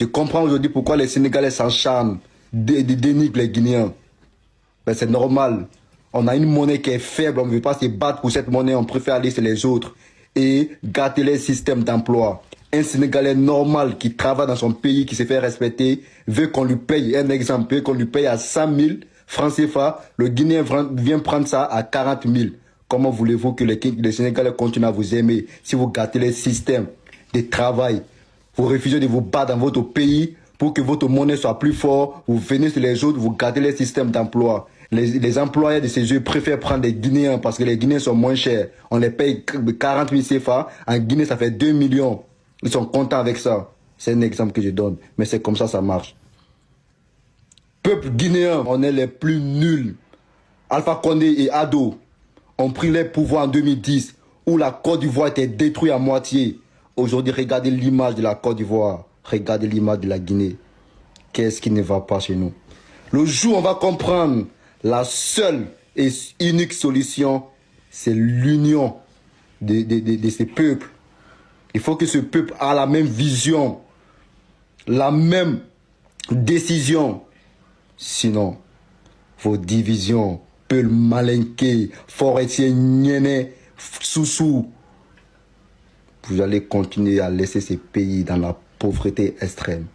Je comprends aujourd'hui pourquoi les Sénégalais s'encharnent, dénigrent les Guinéens. Ben, c'est normal. On a une monnaie qui est faible, on ne veut pas se battre pour cette monnaie, on préfère aller sur les autres et gâter les systèmes d'emploi. Un Sénégalais normal qui travaille dans son pays, qui se fait respecter, veut qu'on lui paye, un exemple, veut qu'on lui paye à 100 000 francs CFA, le Guinéen vient prendre ça à 40 000. Comment voulez-vous que les Sénégalais continuent à vous aimer si vous gâtez les systèmes de travail? Vous refusez de vous battre dans votre pays pour que votre monnaie soit plus forte. Vous venez sur les autres, vous gâtez les systèmes d'emploi. Les employés de ces jeux préfèrent prendre des Guinéens parce que les Guinéens sont moins chers. On les paye 40 000 CFA. En Guinée, ça fait 2 millions. Ils sont contents avec ça. C'est un exemple que je donne. Mais c'est comme ça marche. Peuple guinéen, on est les plus nuls. Alpha Condé et Ado ont pris les pouvoirs en 2010 où la Côte d'Ivoire était détruite à moitié. Aujourd'hui, regardez l'image de la Côte d'Ivoire. Regardez l'image de la Guinée. Qu'est-ce qui ne va pas chez nous? Le jour où on va comprendre, la seule et unique solution, c'est l'union de ces peuples. Il faut que ce peuple ait la même vision, la même décision. Sinon, vos divisions, Peul Malinké, Forestier Niéné, Soussou, vous allez continuer à laisser ces pays dans la pauvreté extrême.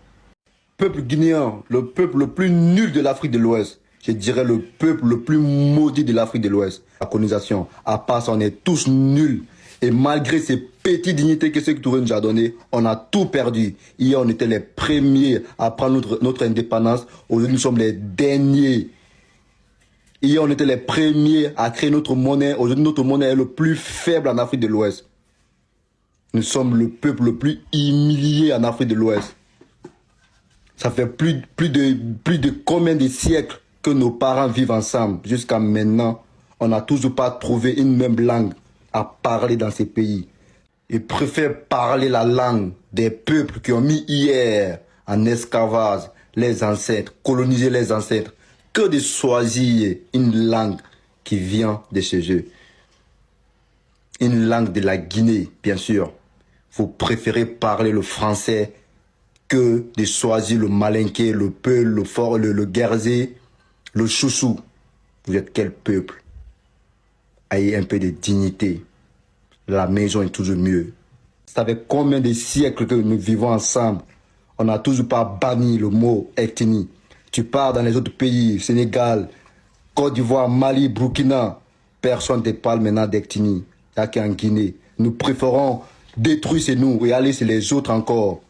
Peuple guinéen, le peuple le plus nul de l'Afrique de l'Ouest. Je dirais le peuple le plus maudit de l'Afrique de l'Ouest. La colonisation, à part ça, on est tous nuls. Et malgré ces petites dignités que Sékou Touré nous a données, on a tout perdu. Hier, on était les premiers à prendre notre indépendance. Aujourd'hui, nous sommes les derniers. Hier, on était les premiers à créer notre monnaie. Aujourd'hui, notre monnaie est le plus faible en Afrique de l'Ouest. Nous sommes le peuple le plus humilié en Afrique de l'Ouest. Ça fait plus de combien de siècles que nos parents vivent ensemble. Jusqu'à maintenant, on n'a toujours pas trouvé une même langue à parler dans ces pays. Ils préfèrent parler la langue des peuples qui ont mis hier en esclavage les ancêtres, coloniser les ancêtres, que de choisir une langue qui vient de chez eux. Une langue de la Guinée, bien sûr. Vous préférez parler le français que de choisir le malinké, le peul, le fort, le guerzé, le chouchou. Vous êtes quel peuple? Ayez un peu de dignité. La maison est toujours mieux. Ça fait combien de siècles que nous vivons ensemble? On n'a toujours pas banni le mot ethnie. Tu pars dans les autres pays, Sénégal, Côte d'Ivoire, Mali, Burkina, personne ne te parle maintenant d'ethnie. Il n'y a qu'en Guinée. Nous préférons détruire chez nous et aller chez les autres encore.